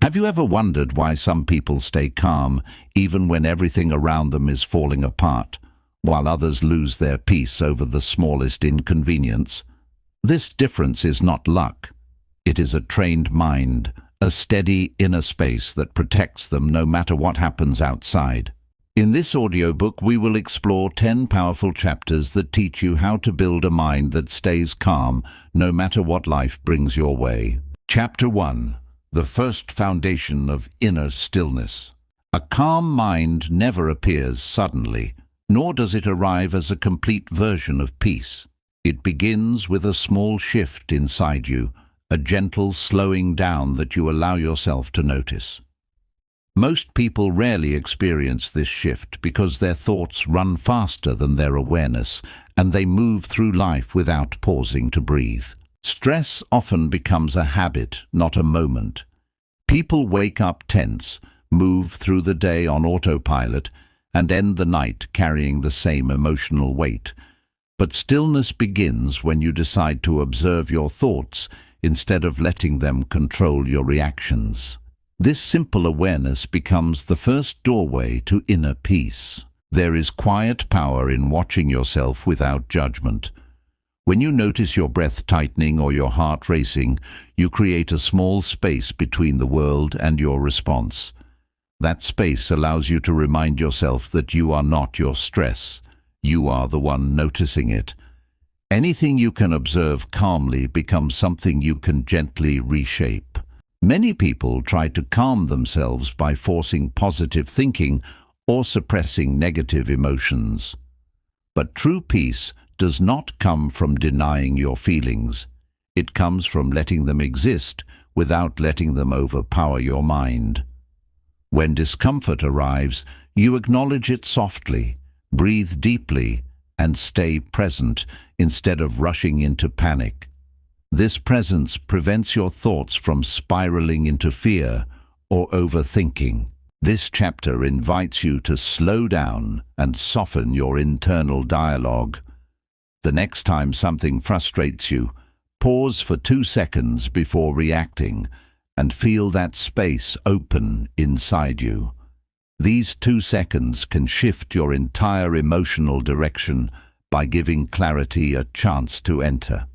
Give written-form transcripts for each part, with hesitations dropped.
Have you ever wondered why some people stay calm even when everything around them is falling apart, while others lose their peace over the smallest inconvenience? This difference is not luck. It is a trained mind, a steady inner space that protects them no matter what happens outside. In this audiobook, we will explore 10 powerful chapters that teach you how to build a mind that stays calm no matter what life brings your way. Chapter 1. The first foundation of inner stillness. A calm mind never appears suddenly, nor does it arrive as a complete version of peace. It begins with a small shift inside you, a gentle slowing down that you allow yourself to notice. Most people rarely experience this shift because their thoughts run faster than their awareness, and they move through life without pausing to breathe. Stress often becomes a habit, not a moment. People wake up tense, move through the day on autopilot, and end the night carrying the same emotional weight. But stillness begins when you decide to observe your thoughts instead of letting them control your reactions. This simple awareness becomes the first doorway to inner peace. There is quiet power in watching yourself without judgment. When you notice your breath tightening or your heart racing, you create a small space between the world and your response. That space allows you to remind yourself that you are not your stress. You are the one noticing it. Anything you can observe calmly becomes something you can gently reshape. Many people try to calm themselves by forcing positive thinking or suppressing negative emotions. But true peace does not come from denying your feelings. It comes from letting them exist without letting them overpower your mind. When discomfort arrives, you acknowledge it softly, breathe deeply, and stay present instead of rushing into panic. This presence prevents your thoughts from spiraling into fear or overthinking. This chapter invites you to slow down and soften your internal dialogue. The next time something frustrates you, pause for 2 seconds before reacting and feel that space open inside you. These 2 seconds can shift your entire emotional direction by giving clarity a chance to enter.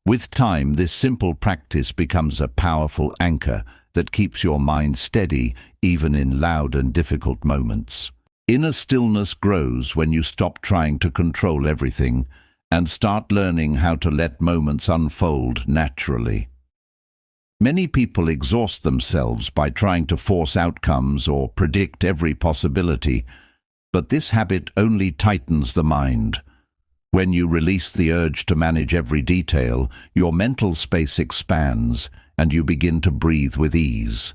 With time, this simple practice becomes a powerful anchor that keeps your mind steady even in loud and difficult moments. Inner stillness grows when you stop trying to control everything and start learning how to let moments unfold naturally. Many people exhaust themselves by trying to force outcomes or predict every possibility, but this habit only tightens the mind. When you release the urge to manage every detail, your mental space expands and you begin to breathe with ease.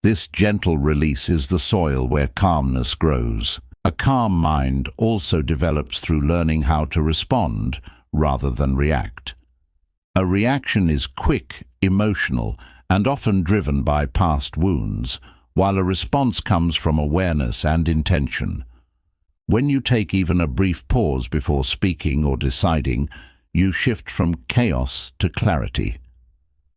This gentle release is the soil where calmness grows. A calm mind also develops through learning how to respond rather than react. A reaction is quick, emotional, and often driven by past wounds, while a response comes from awareness and intention. When you take even a brief pause before speaking or deciding, you shift from chaos to clarity.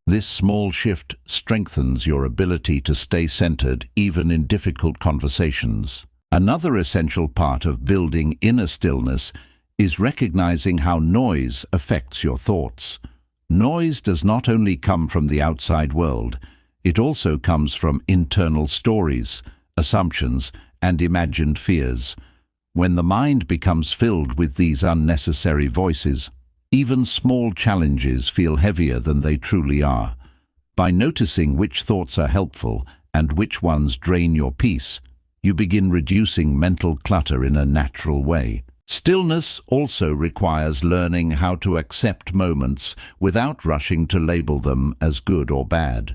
This small shift strengthens your ability to stay centered even in difficult conversations. Another essential part of building inner stillness is recognizing how noise affects your thoughts. Noise does not only come from the outside world, it also comes from internal stories, assumptions, and imagined fears. When the mind becomes filled with these unnecessary voices, even small challenges feel heavier than they truly are. By noticing which thoughts are helpful and which ones drain your peace, you begin reducing mental clutter in a natural way. Stillness also requires learning how to accept moments without rushing to label them as good or bad.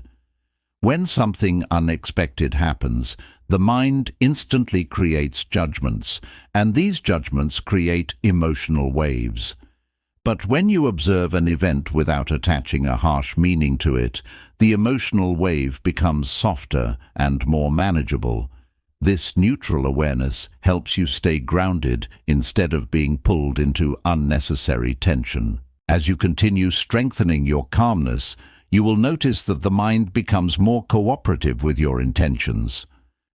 When something unexpected happens, the mind instantly creates judgments, and these judgments create emotional waves. But when you observe an event without attaching a harsh meaning to it, the emotional wave becomes softer and more manageable. This neutral awareness helps you stay grounded instead of being pulled into unnecessary tension. As you continue strengthening your calmness, you will notice that the mind becomes more cooperative with your intentions.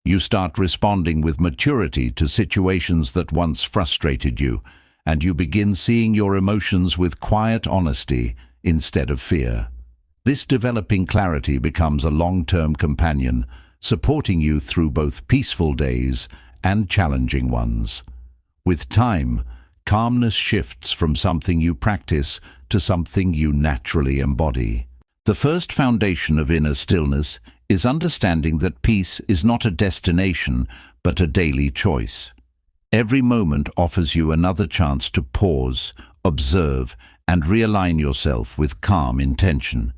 You start responding with maturity to situations that once frustrated you, and you begin seeing your emotions with quiet honesty instead of fear. This developing clarity becomes a long-term companion, supporting you through both peaceful days and challenging ones. With time, calmness shifts from something you practice to something you naturally embody. The first foundation of inner stillness is understanding that peace is not a destination, but a daily choice. Every moment offers you another chance to pause, observe, and realign yourself with calm intention.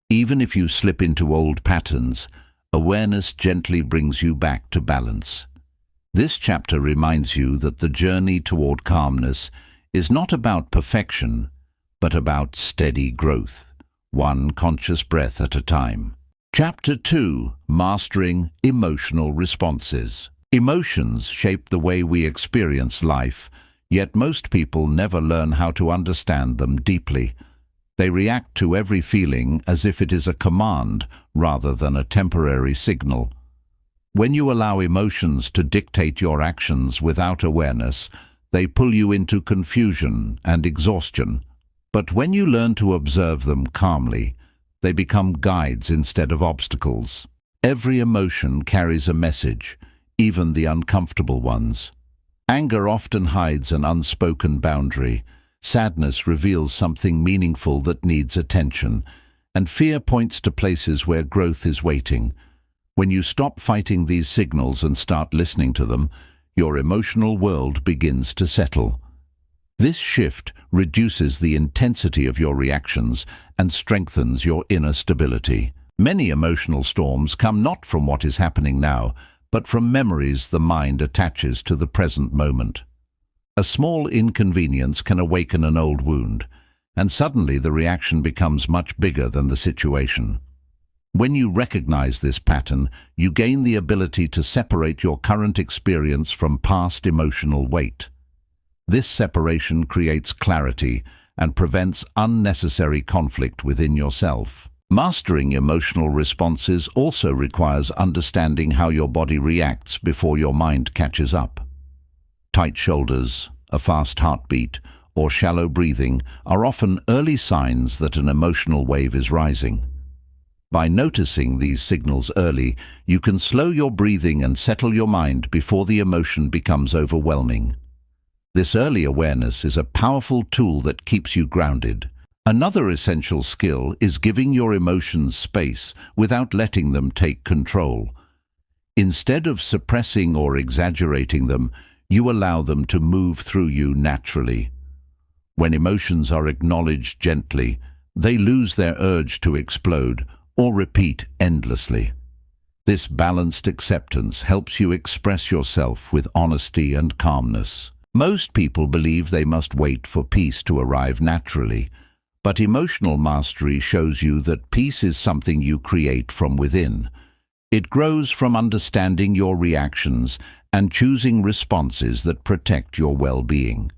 Even if you slip into old patterns, awareness gently brings you back to balance. This chapter reminds you that the journey toward calmness is not about perfection, but about steady growth, one conscious breath at a time. Chapter 2: Mastering Emotional Responses. Emotions shape the way we experience life, yet most people never learn how to understand them deeply. They react to every feeling as if it is a command rather than a temporary signal. When you allow emotions to dictate your actions without awareness, they pull you into confusion and exhaustion. But when you learn to observe them calmly, they become guides instead of obstacles. Every emotion carries a message, even the uncomfortable ones. Anger often hides an unspoken boundary. Sadness reveals something meaningful that needs attention, and fear points to places where growth is waiting. When you stop fighting these signals and start listening to them, your emotional world begins to settle. This shift reduces the intensity of your reactions and strengthens your inner stability. Many emotional storms come not from what is happening now, but from memories the mind attaches to the present moment. A small inconvenience can awaken an old wound, and suddenly the reaction becomes much bigger than the situation. When you recognize this pattern, you gain the ability to separate your current experience from past emotional weight. This separation creates clarity and prevents unnecessary conflict within yourself. Mastering emotional responses also requires understanding how your body reacts before your mind catches up. Tight shoulders, a fast heartbeat, or shallow breathing are often early signs that an emotional wave is rising. By noticing these signals early, you can slow your breathing and settle your mind before the emotion becomes overwhelming. This early awareness is a powerful tool that keeps you grounded. Another essential skill is giving your emotions space without letting them take control. Instead of suppressing or exaggerating them, you allow them to move through you naturally. When emotions are acknowledged gently, they lose their urge to explode or repeat endlessly. This balanced acceptance helps you express yourself with honesty and calmness. Most people believe they must wait for peace to arrive naturally, but emotional mastery shows you that peace is something you create from within. It grows from understanding your reactions and choosing responses that protect your well-being.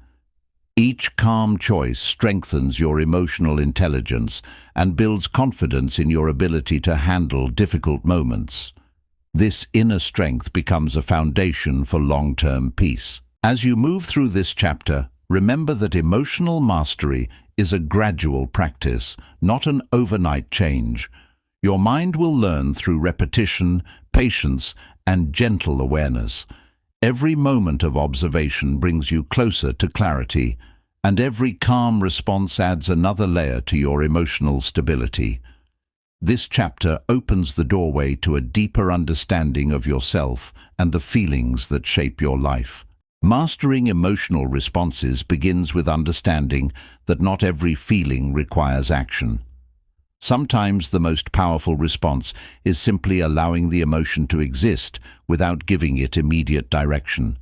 Each calm choice strengthens your emotional intelligence and builds confidence in your ability to handle difficult moments. This inner strength becomes a foundation for long-term peace. As you move through this chapter, remember that emotional mastery is a gradual practice, not an overnight change. Your mind will learn through repetition, patience, and gentle awareness. Every moment of observation brings you closer to clarity, and every calm response adds another layer to your emotional stability. This chapter opens the doorway to a deeper understanding of yourself and the feelings that shape your life. Mastering emotional responses begins with understanding that not every feeling requires action. Sometimes the most powerful response is simply allowing the emotion to exist without giving it immediate direction.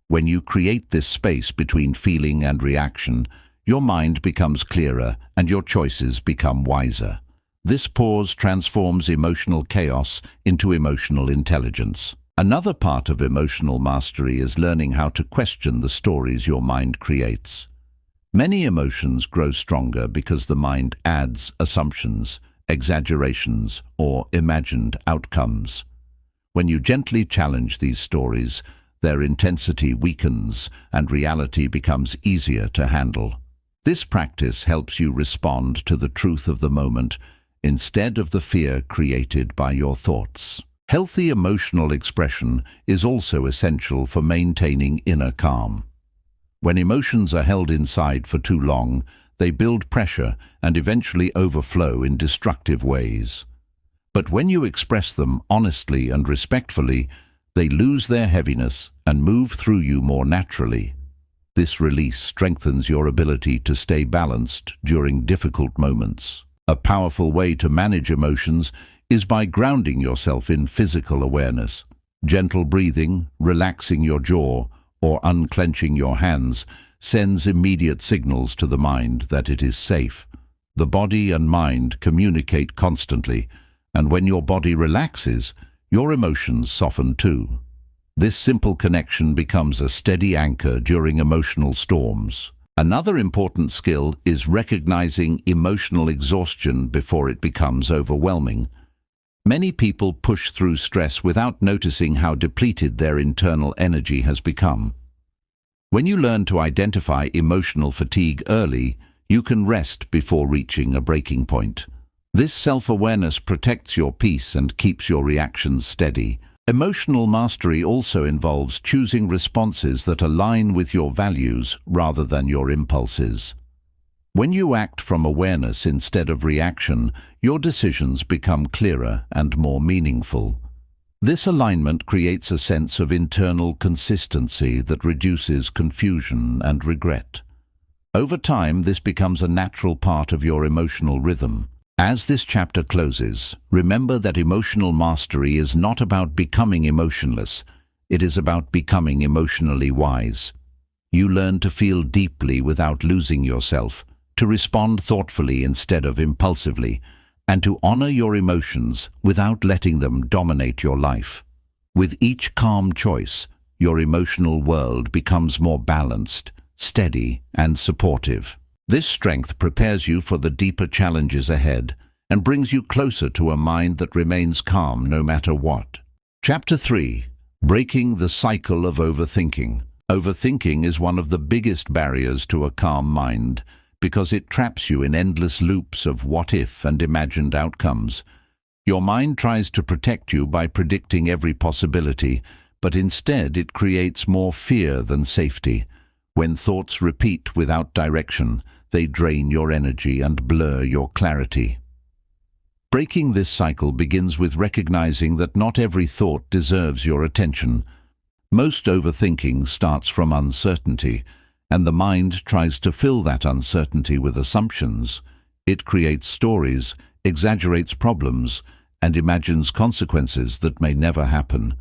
When you create this space between feeling and reaction, your mind becomes clearer and your choices become wiser. This pause transforms emotional chaos into emotional intelligence. Another part of emotional mastery is learning how to question the stories your mind creates. Many emotions grow stronger because the mind adds assumptions, exaggerations, or imagined outcomes. When you gently challenge these stories, their intensity weakens and reality becomes easier to handle. This practice helps you respond to the truth of the moment instead of the fear created by your thoughts. Healthy emotional expression is also essential for maintaining inner calm. When emotions are held inside for too long, they build pressure and eventually overflow in destructive ways. But when you express them honestly and respectfully, they lose their heaviness and move through you more naturally. This release strengthens your ability to stay balanced during difficult moments. A powerful way to manage emotions is by grounding yourself in physical awareness. Gentle breathing, relaxing your jaw, or unclenching your hands sends immediate signals to the mind that it is safe. The body and mind communicate constantly, and when your body relaxes, your emotions soften too. This simple connection becomes a steady anchor during emotional storms. Another important skill is recognizing emotional exhaustion before it becomes overwhelming. Many people push through stress without noticing how depleted their internal energy has become. When you learn to identify emotional fatigue early, you can rest before reaching a breaking point. This self-awareness protects your peace and keeps your reactions steady. Emotional mastery also involves choosing responses that align with your values rather than your impulses. When you act from awareness instead of reaction, your decisions become clearer and more meaningful. This alignment creates a sense of internal consistency that reduces confusion and regret. Over time, this becomes a natural part of your emotional rhythm. As this chapter closes, remember that emotional mastery is not about becoming emotionless. It is about becoming emotionally wise. You learn to feel deeply without losing yourself, to respond thoughtfully instead of impulsively, and to honor your emotions without letting them dominate your life. With each calm choice, your emotional world becomes more balanced, steady, and supportive. This strength prepares you for the deeper challenges ahead and brings you closer to a mind that remains calm no matter what. Chapter 3. Breaking the Cycle of Overthinking. Overthinking is one of the biggest barriers to a calm mind because it traps you in endless loops of what-if and imagined outcomes. Your mind tries to protect you by predicting every possibility, but instead it creates more fear than safety. When thoughts repeat without direction, they drain your energy and blur your clarity. Breaking this cycle begins with recognizing that not every thought deserves your attention. Most overthinking starts from uncertainty, and the mind tries to fill that uncertainty with assumptions. It creates stories, exaggerates problems, and imagines consequences that may never happen.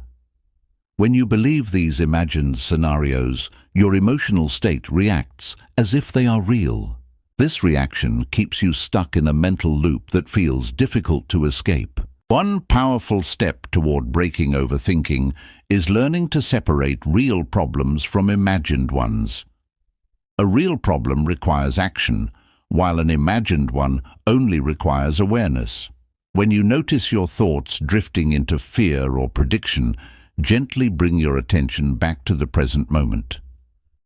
When you believe these imagined scenarios, your emotional state reacts as if they are real. This reaction keeps you stuck in a mental loop that feels difficult to escape. One powerful step toward breaking overthinking is learning to separate real problems from imagined ones. A real problem requires action, while an imagined one only requires awareness. When you notice your thoughts drifting into fear or prediction, gently bring your attention back to the present moment.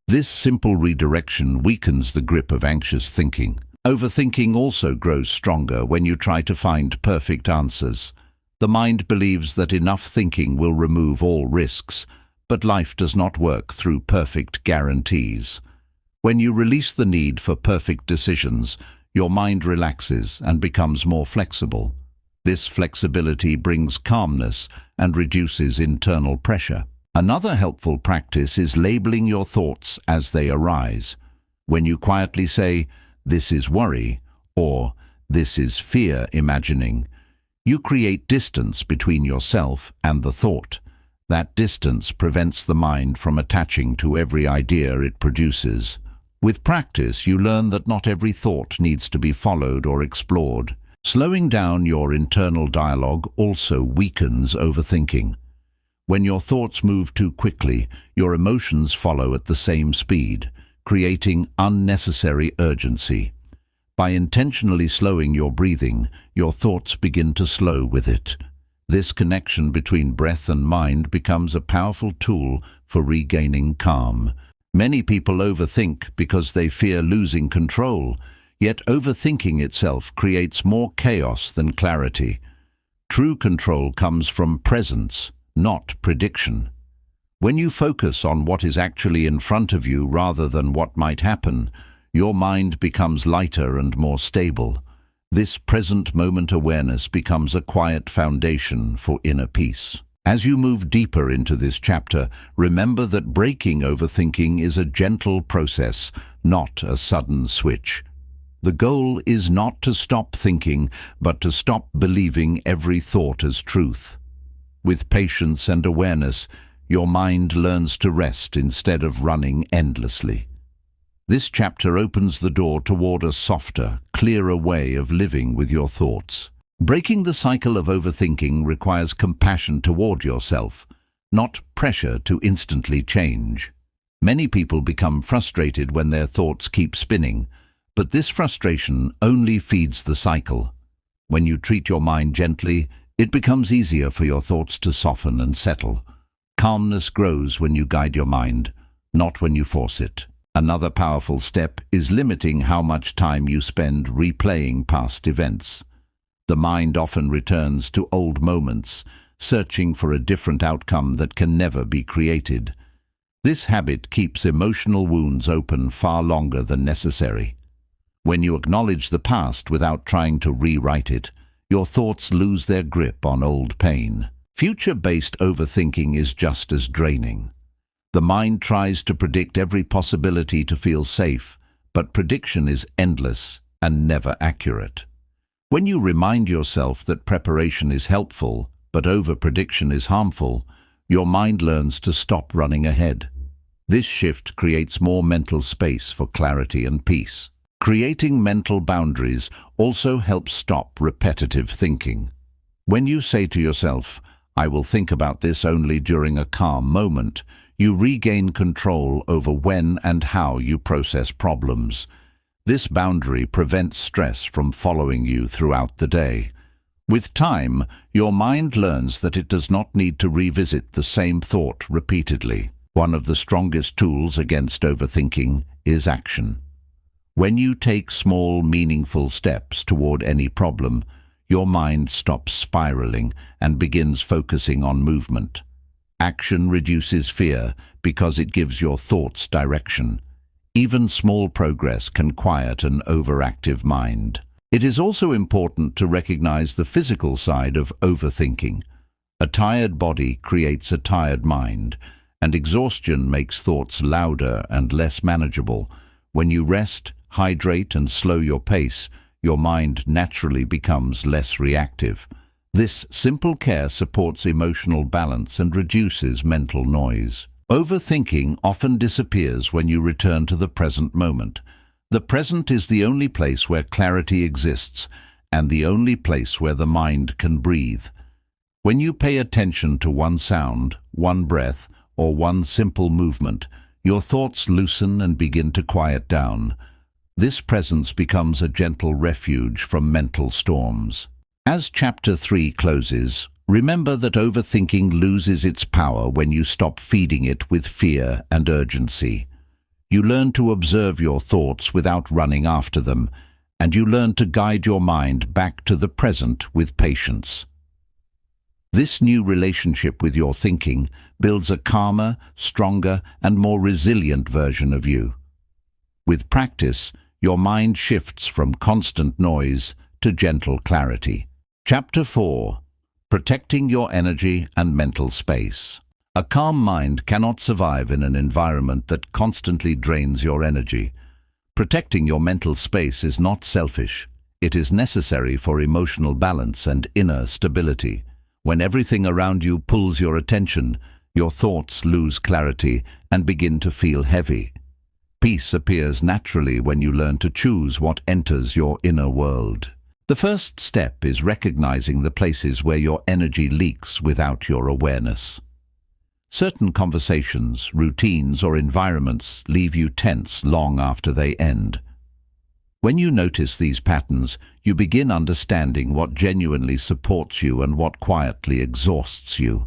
This simple redirection weakens the grip of anxious thinking. Overthinking also grows stronger when you try to find perfect answers. The mind believes that enough thinking will remove all risks, but life does not work through perfect guarantees. When you release the need for perfect decisions, your mind relaxes and becomes more flexible. This flexibility brings calmness and reduces internal pressure. Another helpful practice is labeling your thoughts as they arise. When you quietly say, "This is worry," or "This is fear imagining," you create distance between yourself and the thought. That distance prevents the mind from attaching to every idea it produces. With practice, you learn that not every thought needs to be followed or explored. Slowing down your internal dialogue also weakens overthinking. When your thoughts move too quickly, your emotions follow at the same speed, creating unnecessary urgency. By intentionally slowing your breathing, your thoughts begin to slow with it. This connection between breath and mind becomes a powerful tool for regaining calm. Many people overthink because they fear losing control, yet overthinking itself creates more chaos than clarity. True control comes from presence, not prediction. When you focus on what is actually in front of you rather than what might happen, your mind becomes lighter and more stable. This present moment awareness becomes a quiet foundation for inner peace. As you move deeper into this chapter, remember that breaking overthinking is a gentle process, not a sudden switch. The goal is not to stop thinking, but to stop believing every thought as truth. With patience and awareness, your mind learns to rest instead of running endlessly. This chapter opens the door toward a softer, clearer way of living with your thoughts. Breaking the cycle of overthinking requires compassion toward yourself, not pressure to instantly change. Many people become frustrated when their thoughts keep spinning, but this frustration only feeds the cycle. When you treat your mind gently, it becomes easier for your thoughts to soften and settle. Calmness grows when you guide your mind, not when you force it. Another powerful step is limiting how much time you spend replaying past events. The mind often returns to old moments, searching for a different outcome that can never be created. This habit keeps emotional wounds open far longer than necessary. When you acknowledge the past without trying to rewrite it, your thoughts lose their grip on old pain. Future-based overthinking is just as draining. The mind tries to predict every possibility to feel safe, but prediction is endless and never accurate. When you remind yourself that preparation is helpful, but over-prediction is harmful, your mind learns to stop running ahead. This shift creates more mental space for clarity and peace. Creating mental boundaries also helps stop repetitive thinking. When you say to yourself, "I will think about this only during a calm moment," you regain control over when and how you process problems. This boundary prevents stress from following you throughout the day. With time, your mind learns that it does not need to revisit the same thought repeatedly. One of the strongest tools against overthinking is action. When you take small, meaningful steps toward any problem, your mind stops spiraling and begins focusing on movement. Action reduces fear because it gives your thoughts direction. Even small progress can quiet an overactive mind. It is also important to recognize the physical side of overthinking. A tired body creates a tired mind, and exhaustion makes thoughts louder and less manageable. When you rest, hydrate, and slow your pace, your mind naturally becomes less reactive. This simple care supports emotional balance and reduces mental noise. Overthinking often disappears when you return to the present moment. The present is the only place where clarity exists, and the only place where the mind can breathe. When you pay attention to one sound, one breath, or one simple movement, your thoughts loosen and begin to quiet down. This presence becomes a gentle refuge from mental storms. As Chapter 3 closes, remember that overthinking loses its power when you stop feeding it with fear and urgency. You learn to observe your thoughts without running after them, and you learn to guide your mind back to the present with patience. This new relationship with your thinking builds a calmer, stronger, and more resilient version of you. With practice, your mind shifts from constant noise to gentle clarity. Chapter 4. Protecting your energy and mental space. A calm mind cannot survive in an environment that constantly drains your energy. Protecting your mental space is not selfish. It is necessary for emotional balance and inner stability. When everything around you pulls your attention, your thoughts lose clarity and begin to feel heavy. Peace appears naturally when you learn to choose what enters your inner world. The first step is recognizing the places where your energy leaks without your awareness. Certain conversations, routines, or environments leave you tense long after they end. When you notice these patterns, you begin understanding what genuinely supports you and what quietly exhausts you.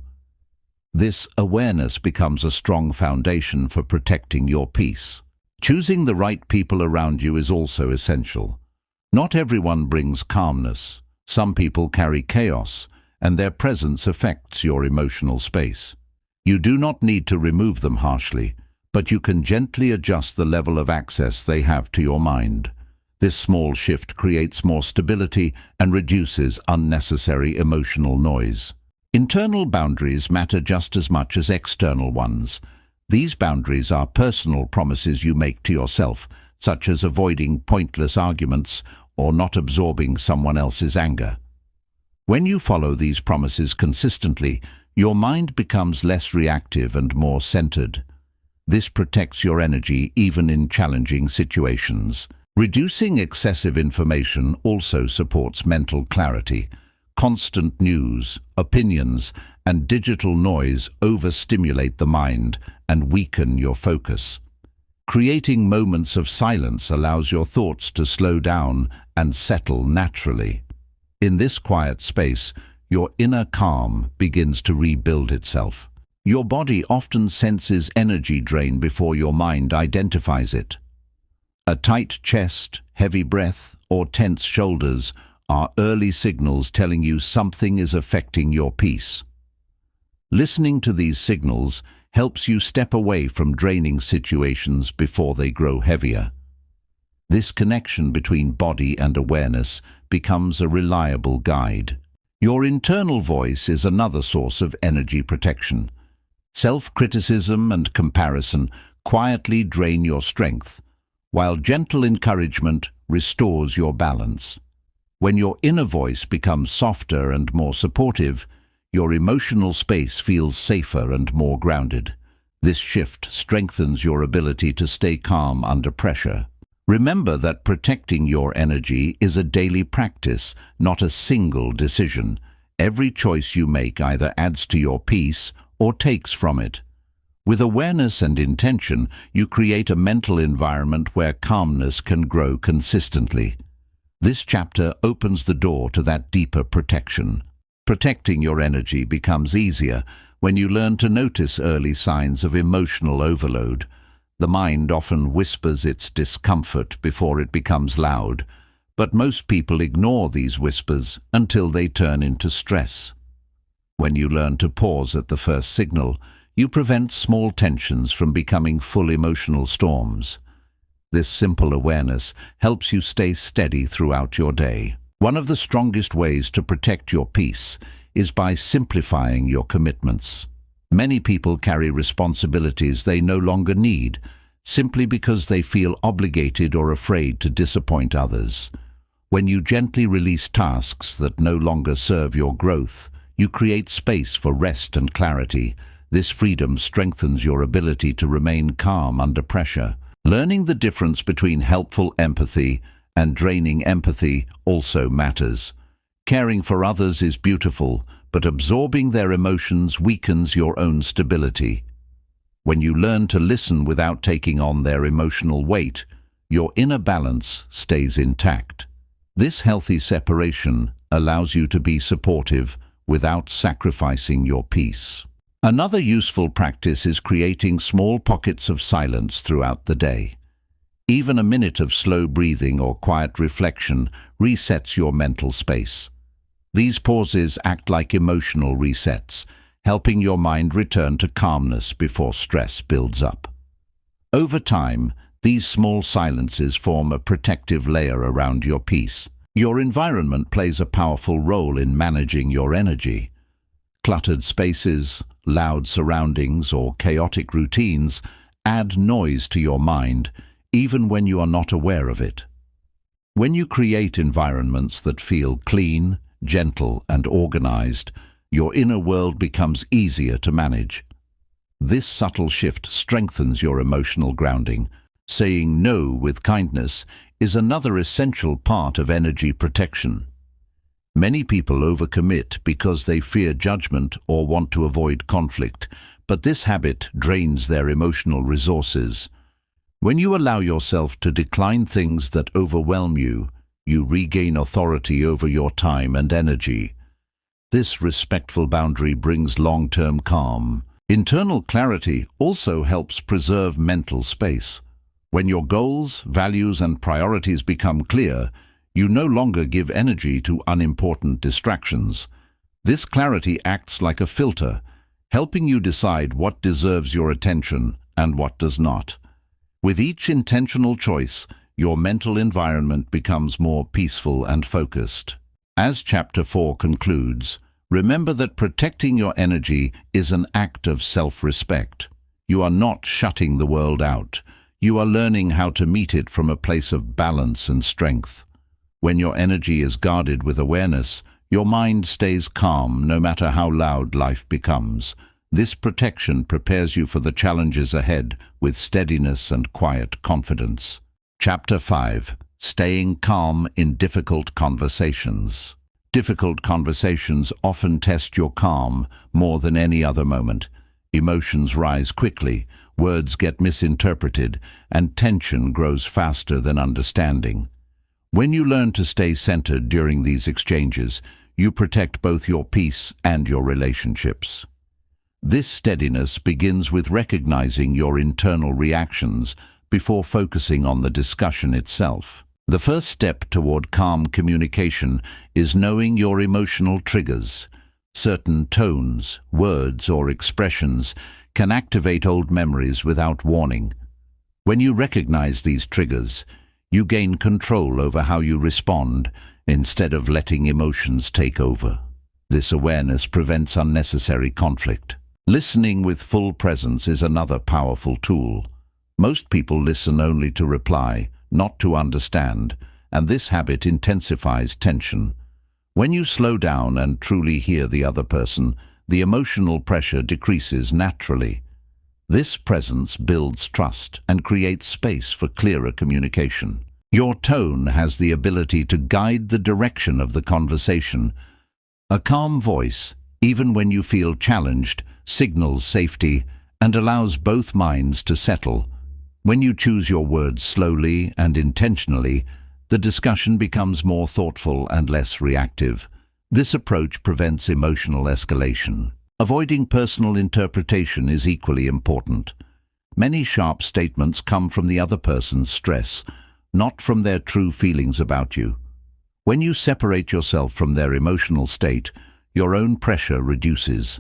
This awareness becomes a strong foundation for protecting your peace. Choosing the right people around you is also essential. Not everyone brings calmness. Some people carry chaos, and their presence affects your emotional space. You do not need to remove them harshly, but you can gently adjust the level of access they have to your mind. This small shift creates more stability and reduces unnecessary emotional noise. Internal boundaries matter just as much as external ones. These boundaries are personal promises you make to yourself, such as avoiding pointless arguments or not absorbing someone else's anger. When you follow these promises consistently, your mind becomes less reactive and more centered. This protects your energy even in challenging situations. Reducing excessive information also supports mental clarity. Constant news, opinions, and digital noise overstimulate the mind and weaken your focus. Creating moments of silence allows your thoughts to slow down and settle naturally. In this quiet space, your inner calm begins to rebuild itself. Your body often senses energy drain before your mind identifies it. A tight chest, heavy breath, or tense shoulders are early signals telling you something is affecting your peace. Listening to these signals helps you step away from draining situations before they grow heavier. This connection between body and awareness becomes a reliable guide. Your internal voice is another source of energy protection. Self-criticism and comparison quietly drain your strength, while gentle encouragement restores your balance. When your inner voice becomes softer and more supportive, your emotional space feels safer and more grounded. This shift strengthens your ability to stay calm under pressure. Remember that protecting your energy is a daily practice, not a single decision. Every choice you make either adds to your peace or takes from it. With awareness and intention, you create a mental environment where calmness can grow consistently. This chapter opens the door to that deeper protection. Protecting your energy becomes easier when you learn to notice early signs of emotional overload. The mind often whispers its discomfort before it becomes loud, but most people ignore these whispers until they turn into stress. When you learn to pause at the first signal, you prevent small tensions from becoming full emotional storms. This simple awareness helps you stay steady throughout your day. One of the strongest ways to protect your peace is by simplifying your commitments. Many people carry responsibilities they no longer need, simply because they feel obligated or afraid to disappoint others. When you gently release tasks that no longer serve your growth, you create space for rest and clarity. This freedom strengthens your ability to remain calm under pressure. Learning the difference between helpful empathy and draining empathy also matters. Caring for others is beautiful, but absorbing their emotions weakens your own stability. When you learn to listen without taking on their emotional weight, your inner balance stays intact. This healthy separation allows you to be supportive without sacrificing your peace. Another useful practice is creating small pockets of silence throughout the day. Even a minute of slow breathing or quiet reflection resets your mental space. These pauses act like emotional resets, helping your mind return to calmness before stress builds up. Over time, these small silences form a protective layer around your peace. Your environment plays a powerful role in managing your energy. Cluttered spaces, loud surroundings, or chaotic routines add noise to your mind, even when you are not aware of it. When you create environments that feel clean, gentle, and organized, your inner world becomes easier to manage. This subtle shift strengthens your emotional grounding. Saying no with kindness is another essential part of energy protection. Many people overcommit because they fear judgment or want to avoid conflict, but this habit drains their emotional resources. When you allow yourself to decline things that overwhelm you, you regain authority over your time and energy. This respectful boundary brings long-term calm. Internal clarity also helps preserve mental space. When your goals, values, and priorities become clear, you no longer give energy to unimportant distractions. This clarity acts like a filter, helping you decide what deserves your attention and what does not. With each intentional choice, your mental environment becomes more peaceful and focused. As Chapter 4 concludes, remember that protecting your energy is an act of self-respect. You are not shutting the world out. You are learning how to meet it from a place of balance and strength. When your energy is guarded with awareness, your mind stays calm no matter how loud life becomes. This protection prepares you for the challenges ahead with steadiness and quiet confidence. Chapter 5. Staying calm in difficult conversations. Difficult conversations often test your calm more than any other moment. Emotions rise quickly, words get misinterpreted, and tension grows faster than understanding. When you learn to stay centered during these exchanges, you protect both your peace and your relationships. This steadiness begins with recognizing your internal reactions before focusing on the discussion itself. The first step toward calm communication is knowing your emotional triggers. Certain tones, words, or expressions can activate old memories without warning. When you recognize these triggers, you gain control over how you respond instead of letting emotions take over. This awareness prevents unnecessary conflict. Listening with full presence is another powerful tool. Most people listen only to reply, not to understand, and this habit intensifies tension. When you slow down and truly hear the other person, the emotional pressure decreases naturally. This presence builds trust and creates space for clearer communication. Your tone has the ability to guide the direction of the conversation. A calm voice, even when you feel challenged, signals safety and allows both minds to settle. When you choose your words slowly and intentionally, the discussion becomes more thoughtful and less reactive. This approach prevents emotional escalation. Avoiding personal interpretation is equally important. Many sharp statements come from the other person's stress, not from their true feelings about you. When you separate yourself from their emotional state, your own pressure reduces.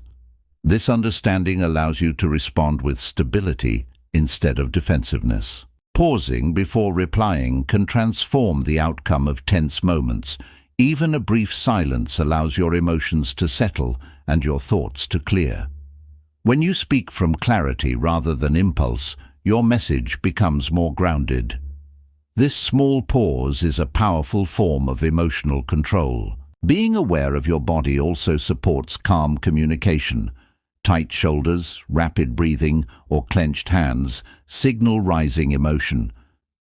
This understanding allows you to respond with stability instead of defensiveness. Pausing before replying can transform the outcome of tense moments. Even a brief silence allows your emotions to settle and your thoughts to clear. When you speak from clarity rather than impulse, your message becomes more grounded. This small pause is a powerful form of emotional control. Being aware of your body also supports calm communication. Tight shoulders, rapid breathing, or clenched hands signal rising emotion.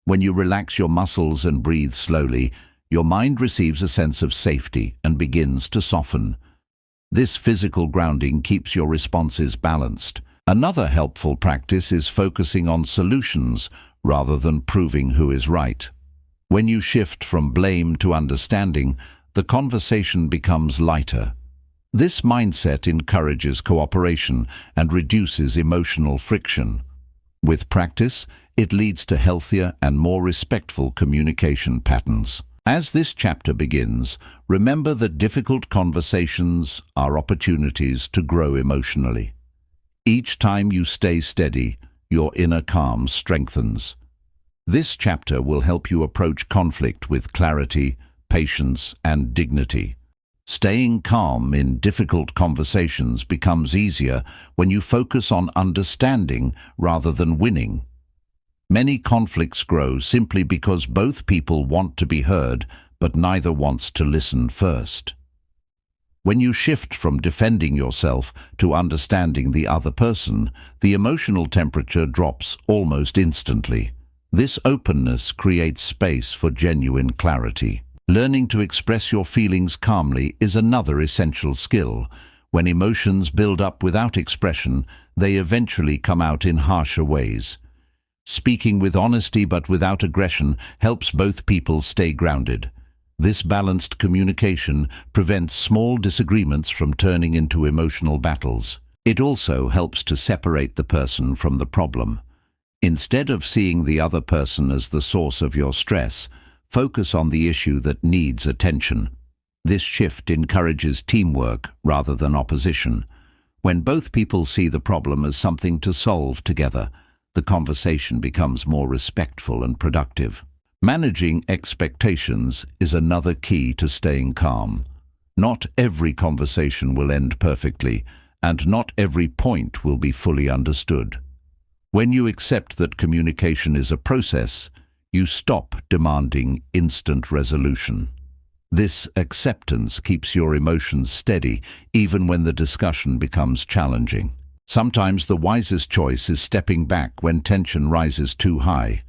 When you relax your muscles and breathe slowly, your mind receives a sense of safety and begins to soften. This physical grounding keeps your responses balanced. Another helpful practice is focusing on solutions rather than proving who is right. When you shift from blame to understanding, the conversation becomes lighter. This mindset encourages cooperation and reduces emotional friction. With practice, it leads to healthier and more respectful communication patterns. As this chapter begins, remember that difficult conversations are opportunities to grow emotionally. Each time you stay steady, your inner calm strengthens. This chapter will help you approach conflict with clarity, patience, and dignity. Staying calm in difficult conversations becomes easier when you focus on understanding rather than winning. Many conflicts grow simply because both people want to be heard, but neither wants to listen first. When you shift from defending yourself to understanding the other person, the emotional temperature drops almost instantly. This openness creates space for genuine clarity. Learning to express your feelings calmly is another essential skill. When emotions build up without expression, they eventually come out in harsher ways. Speaking with honesty but without aggression helps both people stay grounded. This balanced communication prevents small disagreements from turning into emotional battles. It also helps to separate the person from the problem. Instead of seeing the other person as the source of your stress, focus on the issue that needs attention. This shift encourages teamwork rather than opposition. When both people see the problem as something to solve together, the conversation becomes more respectful and productive. Managing expectations is another key to staying calm. Not every conversation will end perfectly, and not every point will be fully understood. When you accept that communication is a process, you stop demanding instant resolution. This acceptance keeps your emotions steady even when the discussion becomes challenging. Sometimes the wisest choice is stepping back when tension rises too high.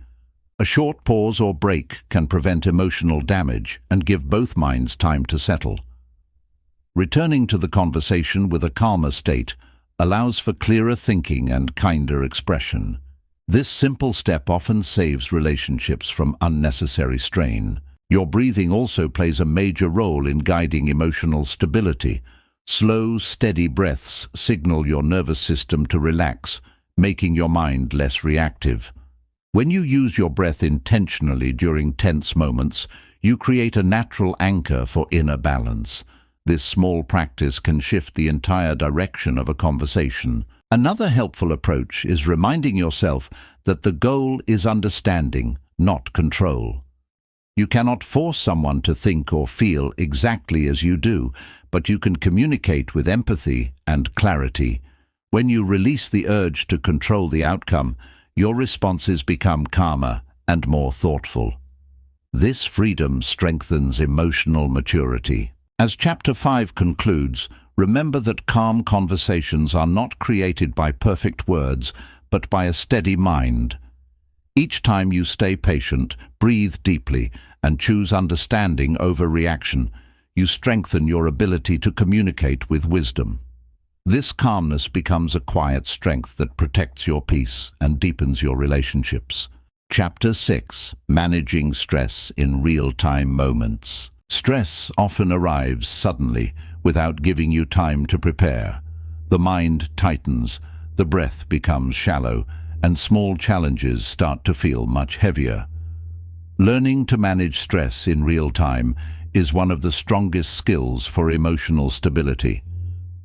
A short pause or break can prevent emotional damage and give both minds time to settle. Returning to the conversation with a calmer state allows for clearer thinking and kinder expression. This simple step often saves relationships from unnecessary strain. Your breathing also plays a major role in guiding emotional stability. Slow, steady breaths signal your nervous system to relax, making your mind less reactive. When you use your breath intentionally during tense moments, you create a natural anchor for inner balance. This small practice can shift the entire direction of a conversation. Another helpful approach is reminding yourself that the goal is understanding, not control. You cannot force someone to think or feel exactly as you do, but you can communicate with empathy and clarity. When you release the urge to control the outcome, your responses become calmer and more thoughtful. This freedom strengthens emotional maturity. As Chapter 5 concludes, remember that calm conversations are not created by perfect words, but by a steady mind. Each time you stay patient, breathe deeply, and choose understanding over reaction, you strengthen your ability to communicate with wisdom. This calmness becomes a quiet strength that protects your peace and deepens your relationships. Chapter 6: Managing Stress in Real-Time Moments. Stress often arrives suddenly, without giving you time to prepare. The mind tightens, the breath becomes shallow, and small challenges start to feel much heavier. Learning to manage stress in real time is one of the strongest skills for emotional stability.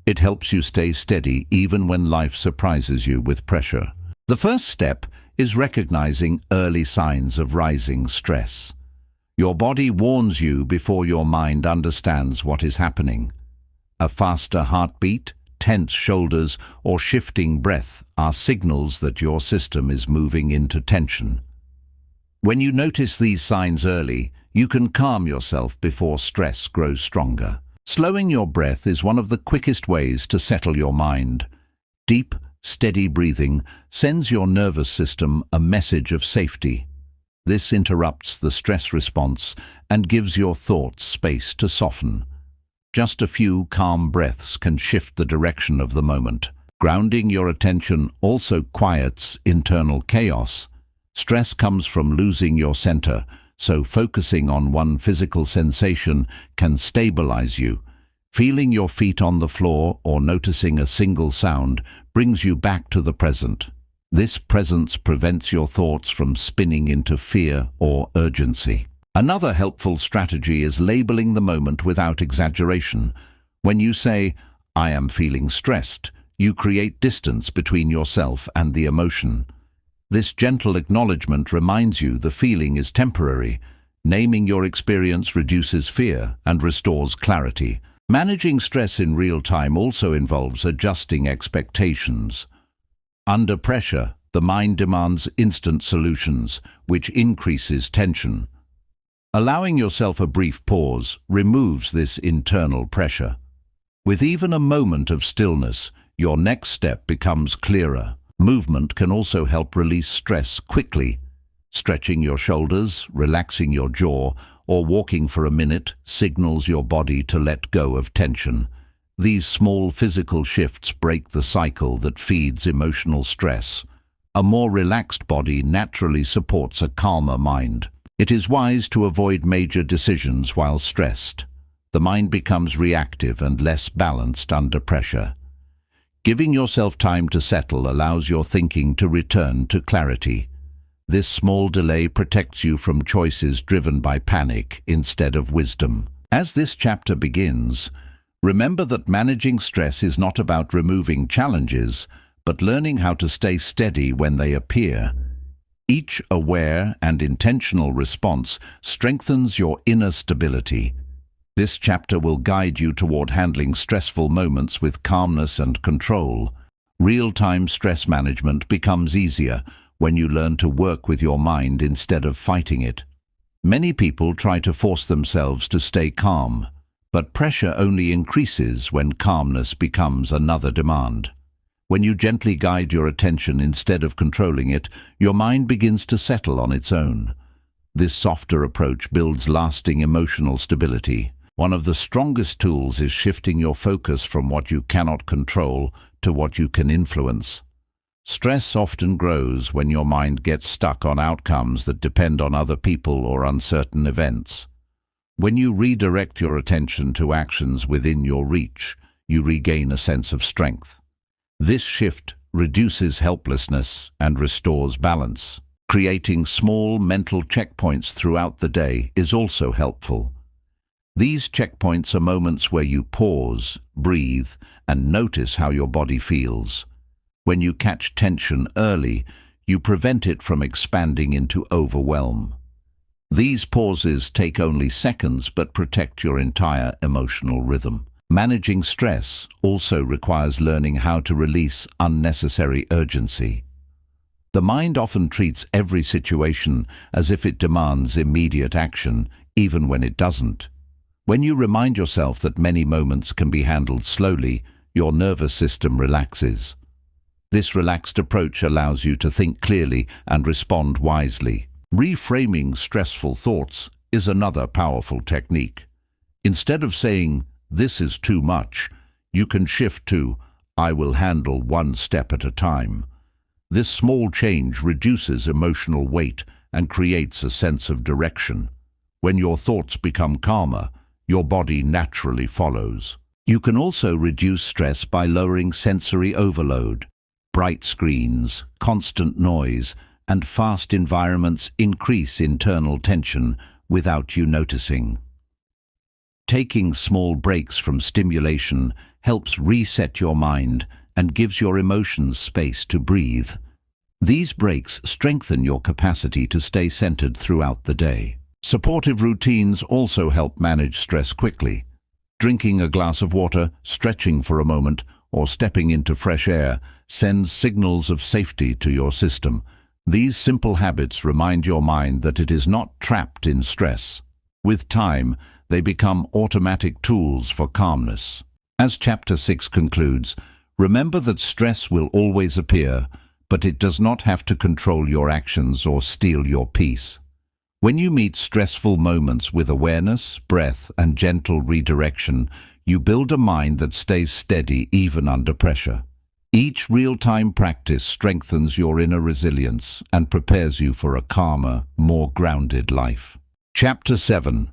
It helps you stay steady even when life surprises you with pressure. The first step is recognizing early signs of rising stress. Your body warns you before your mind understands what is happening. A faster heartbeat, tense shoulders, or shifting breath are signals that your system is moving into tension. When you notice these signs early, you can calm yourself before stress grows stronger. Slowing your breath is one of the quickest ways to settle your mind. Deep, steady breathing sends your nervous system a message of safety. This interrupts the stress response and gives your thoughts space to soften. Just a few calm breaths can shift the direction of the moment. Grounding your attention also quiets internal chaos. Stress comes from losing your center, so focusing on one physical sensation can stabilize you. Feeling your feet on the floor or noticing a single sound brings you back to the present. This presence prevents your thoughts from spinning into fear or urgency. Another helpful strategy is labeling the moment without exaggeration. When you say, "I am feeling stressed," you create distance between yourself and the emotion. This gentle acknowledgement reminds you the feeling is temporary. Naming your experience reduces fear and restores clarity. Managing stress in real time also involves adjusting expectations. Under pressure, the mind demands instant solutions, which increases tension. Allowing yourself a brief pause removes this internal pressure. With even a moment of stillness, your next step becomes clearer. Movement can also help release stress quickly. Stretching your shoulders, relaxing your jaw, or walking for a minute signals your body to let go of tension. These small physical shifts break the cycle that feeds emotional stress. A more relaxed body naturally supports a calmer mind. It is wise to avoid major decisions while stressed. The mind becomes reactive and less balanced under pressure. Giving yourself time to settle allows your thinking to return to clarity. This small delay protects you from choices driven by panic instead of wisdom. As this chapter begins, remember that managing stress is not about removing challenges, but learning how to stay steady when they appear. Each aware and intentional response strengthens your inner stability. This chapter will guide you toward handling stressful moments with calmness and control. Real-time stress management becomes easier when you learn to work with your mind instead of fighting it. Many people try to force themselves to stay calm, but pressure only increases when calmness becomes another demand. When you gently guide your attention instead of controlling it, your mind begins to settle on its own. This softer approach builds lasting emotional stability. One of the strongest tools is shifting your focus from what you cannot control to what you can influence. Stress often grows when your mind gets stuck on outcomes that depend on other people or uncertain events. When you redirect your attention to actions within your reach, you regain a sense of strength. This shift reduces helplessness and restores balance. Creating small mental checkpoints throughout the day is also helpful. These checkpoints are moments where you pause, breathe, and notice how your body feels. When you catch tension early, you prevent it from expanding into overwhelm. These pauses take only seconds but protect your entire emotional rhythm. Managing stress also requires learning how to release unnecessary urgency. The mind often treats every situation as if it demands immediate action, even when it doesn't. When you remind yourself that many moments can be handled slowly, your nervous system relaxes. This relaxed approach allows you to think clearly and respond wisely. Reframing stressful thoughts is another powerful technique. Instead of saying, "This is too much," you can shift to, "I will handle one step at a time." This small change reduces emotional weight and creates a sense of direction. When your thoughts become calmer, your body naturally follows. You can also reduce stress by lowering sensory overload. Bright screens, constant noise, and fast environments increase internal tension without you noticing. Taking small breaks from stimulation helps reset your mind and gives your emotions space to breathe. These breaks strengthen your capacity to stay centered throughout the day. Supportive routines also help manage stress quickly. Drinking a glass of water, stretching for a moment, or stepping into fresh air sends signals of safety to your system. These simple habits remind your mind that it is not trapped in stress. With time, they become automatic tools for calmness. As Chapter 6 concludes, remember that stress will always appear, but it does not have to control your actions or steal your peace. When you meet stressful moments with awareness, breath, and gentle redirection, you build a mind that stays steady even under pressure. Each real-time practice strengthens your inner resilience and prepares you for a calmer, more grounded life. Chapter 7.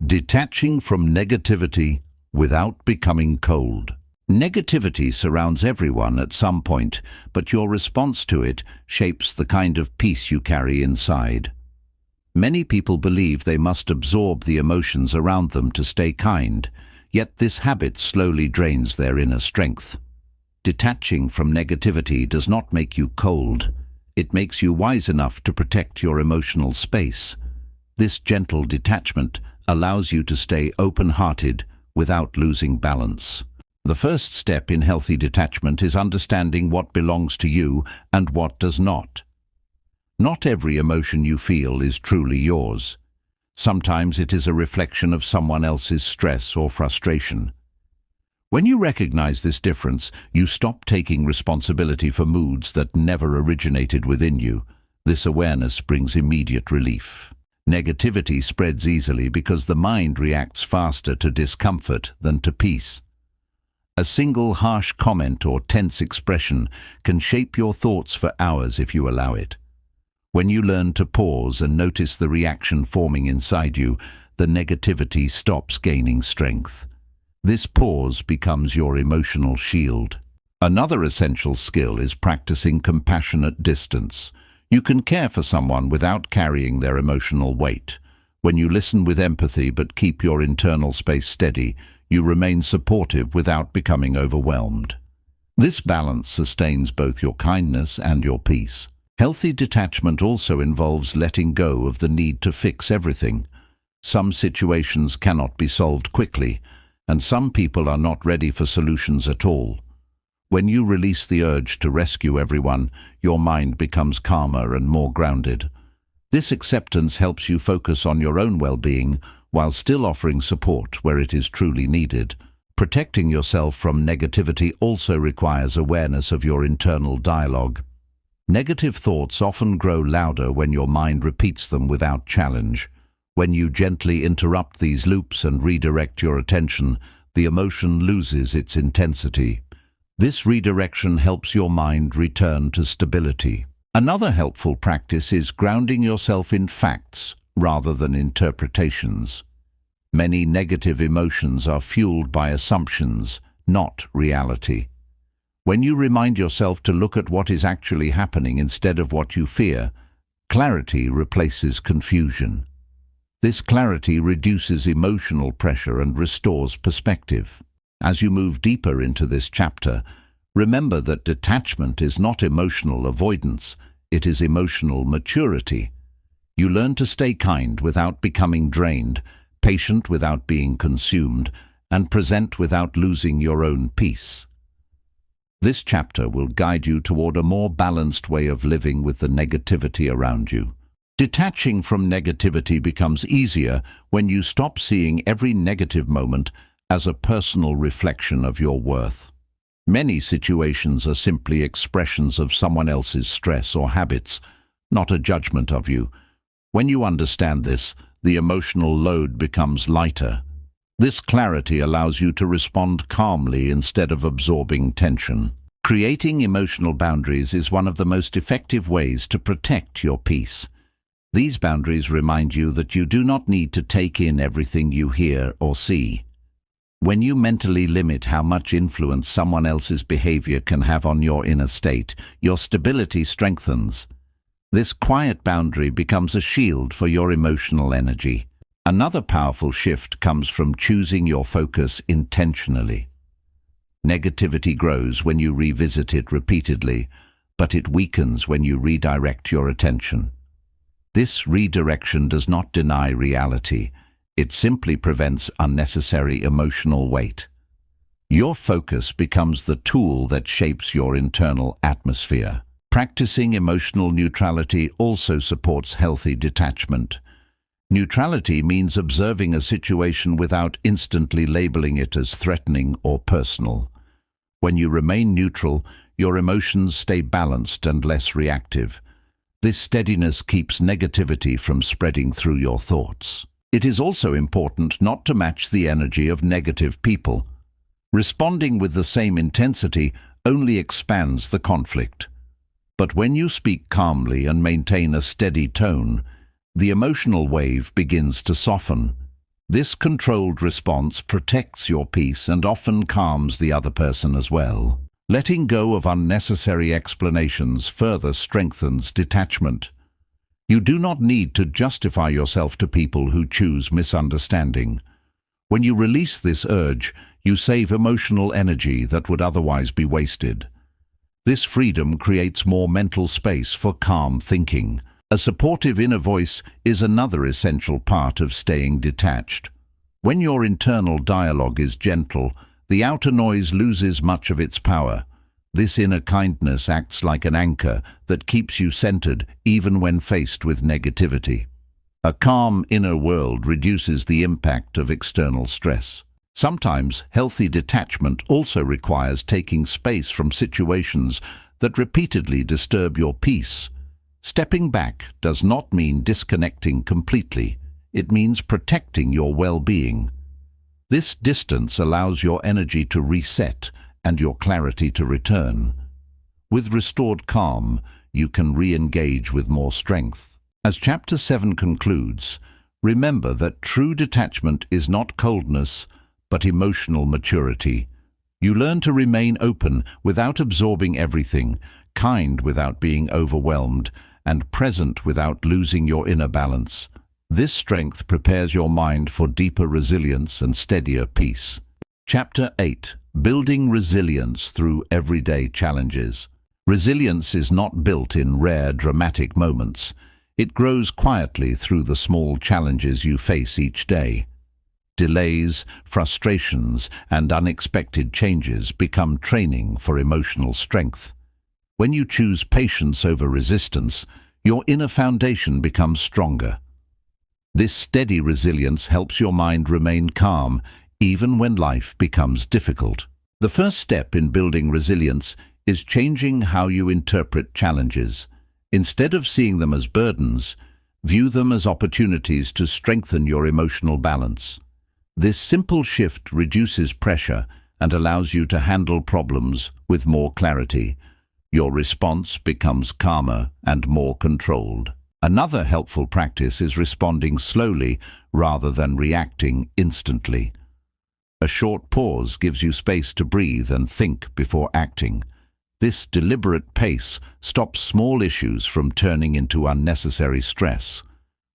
Detaching from negativity without becoming cold. Negativity surrounds everyone at some point, but your response to it shapes the kind of peace you carry inside. Many people believe they must absorb the emotions around them to stay kind, yet this habit slowly drains their inner strength. Detaching from negativity does not make you cold. It makes you wise enough to protect your emotional space. This gentle detachment allows you to stay open-hearted without losing balance. The first step in healthy detachment is understanding what belongs to you and what does not. Not every emotion you feel is truly yours. Sometimes it is a reflection of someone else's stress or frustration. When you recognize this difference, you stop taking responsibility for moods that never originated within you. This awareness brings immediate relief. Negativity spreads easily because the mind reacts faster to discomfort than to peace. A single harsh comment or tense expression can shape your thoughts for hours if you allow it. When you learn to pause and notice the reaction forming inside you, the negativity stops gaining strength. This pause becomes your emotional shield. Another essential skill is practicing compassionate distance. You can care for someone without carrying their emotional weight. When you listen with empathy but keep your internal space steady, you remain supportive without becoming overwhelmed. This balance sustains both your kindness and your peace. Healthy detachment also involves letting go of the need to fix everything. Some situations cannot be solved quickly, and some people are not ready for solutions at all. When you release the urge to rescue everyone, your mind becomes calmer and more grounded. This acceptance helps you focus on your own well-being while still offering support where it is truly needed. Protecting yourself from negativity also requires awareness of your internal dialogue. Negative thoughts often grow louder when your mind repeats them without challenge. When you gently interrupt these loops and redirect your attention, the emotion loses its intensity. This redirection helps your mind return to stability. Another helpful practice is grounding yourself in facts rather than interpretations. Many negative emotions are fueled by assumptions, not reality. When you remind yourself to look at what is actually happening instead of what you fear, clarity replaces confusion. This clarity reduces emotional pressure and restores perspective. As you move deeper into this chapter, remember that detachment is not emotional avoidance, it is emotional maturity. You learn to stay kind without becoming drained, patient without being consumed, and present without losing your own peace. This chapter will guide you toward a more balanced way of living with the negativity around you. Detaching from negativity becomes easier when you stop seeing every negative moment as a personal reflection of your worth. Many situations are simply expressions of someone else's stress or habits, not a judgment of you. When you understand this, the emotional load becomes lighter. This clarity allows you to respond calmly instead of absorbing tension. Creating emotional boundaries is one of the most effective ways to protect your peace. These boundaries remind you that you do not need to take in everything you hear or see. When you mentally limit how much influence someone else's behavior can have on your inner state, your stability strengthens. This quiet boundary becomes a shield for your emotional energy. Another powerful shift comes from choosing your focus intentionally. Negativity grows when you revisit it repeatedly, but it weakens when you redirect your attention. This redirection does not deny reality. It simply prevents unnecessary emotional weight. Your focus becomes the tool that shapes your internal atmosphere. Practicing emotional neutrality also supports healthy detachment. Neutrality means observing a situation without instantly labeling it as threatening or personal. When you remain neutral, your emotions stay balanced and less reactive. This steadiness keeps negativity from spreading through your thoughts. It is also important not to match the energy of negative people. Responding with the same intensity only expands the conflict. But when you speak calmly and maintain a steady tone, the emotional wave begins to soften. This controlled response protects your peace and often calms the other person as well. Letting go of unnecessary explanations further strengthens detachment. You do not need to justify yourself to people who choose misunderstanding. When you release this urge, you save emotional energy that would otherwise be wasted. This freedom creates more mental space for calm thinking. A supportive inner voice is another essential part of staying detached. When your internal dialogue is gentle, the outer noise loses much of its power. This inner kindness acts like an anchor that keeps you centered even when faced with negativity. A calm inner world reduces the impact of external stress. Sometimes healthy detachment also requires taking space from situations that repeatedly disturb your peace. Stepping back does not mean disconnecting completely. It means protecting your well-being. This distance allows your energy to reset and your clarity to return. With restored calm, you can re-engage with more strength. As Chapter 7 concludes, remember that true detachment is not coldness, but emotional maturity. You learn to remain open without absorbing everything, kind without being overwhelmed, and present without losing your inner balance. This strength prepares your mind for deeper resilience and steadier peace. Chapter 8. Building resilience through everyday challenges. Resilience is not built in rare, dramatic moments. It grows quietly through the small challenges you face each day. Delays, frustrations, and unexpected changes become training for emotional strength. When you choose patience over resistance, your inner foundation becomes stronger. This steady resilience helps your mind remain calm, even when life becomes difficult. The first step in building resilience is changing how you interpret challenges. Instead of seeing them as burdens, view them as opportunities to strengthen your emotional balance. This simple shift reduces pressure and allows you to handle problems with more clarity. Your response becomes calmer and more controlled. Another helpful practice is responding slowly rather than reacting instantly. A short pause gives you space to breathe and think before acting. This deliberate pace stops small issues from turning into unnecessary stress.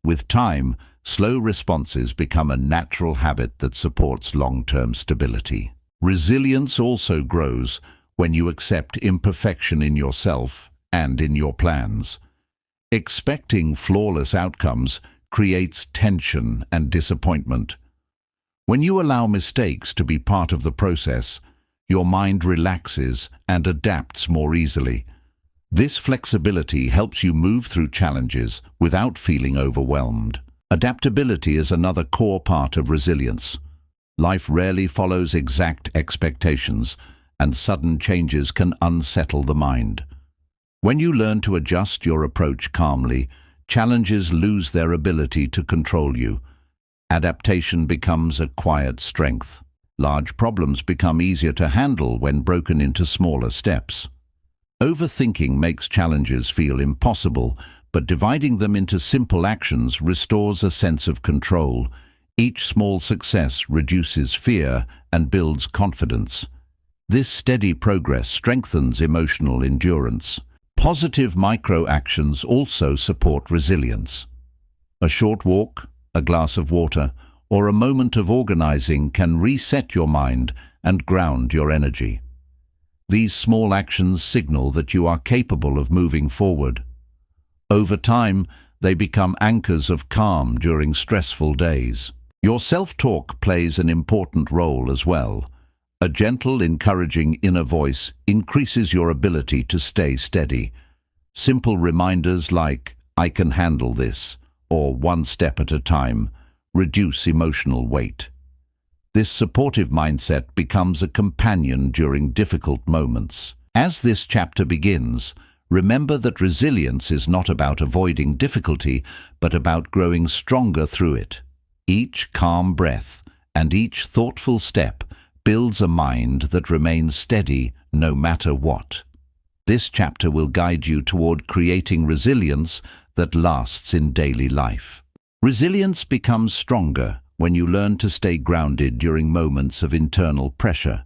With time, slow responses become a natural habit that supports long-term stability. Resilience also grows when you accept imperfection in yourself and in your plans. Expecting flawless outcomes creates tension and disappointment. When you allow mistakes to be part of the process, your mind relaxes and adapts more easily. This flexibility helps you move through challenges without feeling overwhelmed. Adaptability is another core part of resilience. Life rarely follows exact expectations, and sudden changes can unsettle the mind. When you learn to adjust your approach calmly, challenges lose their ability to control you. Adaptation becomes a quiet strength. Large problems become easier to handle when broken into smaller steps. Overthinking makes challenges feel impossible, but dividing them into simple actions restores a sense of control. Each small success reduces fear and builds confidence. This steady progress strengthens emotional endurance. Positive micro-actions also support resilience. A short walk, a glass of water, or a moment of organizing can reset your mind and ground your energy. These small actions signal that you are capable of moving forward. Over time, they become anchors of calm during stressful days. Your self-talk plays an important role as well. A gentle, encouraging inner voice increases your ability to stay steady. Simple reminders like, "I can handle this," or "one step at a time," reduce emotional weight. This supportive mindset becomes a companion during difficult moments. As this chapter begins, remember that resilience is not about avoiding difficulty, but about growing stronger through it. Each calm breath and each thoughtful step builds a mind that remains steady no matter what. This chapter will guide you toward creating resilience that lasts in daily life. Resilience becomes stronger when you learn to stay grounded during moments of internal pressure.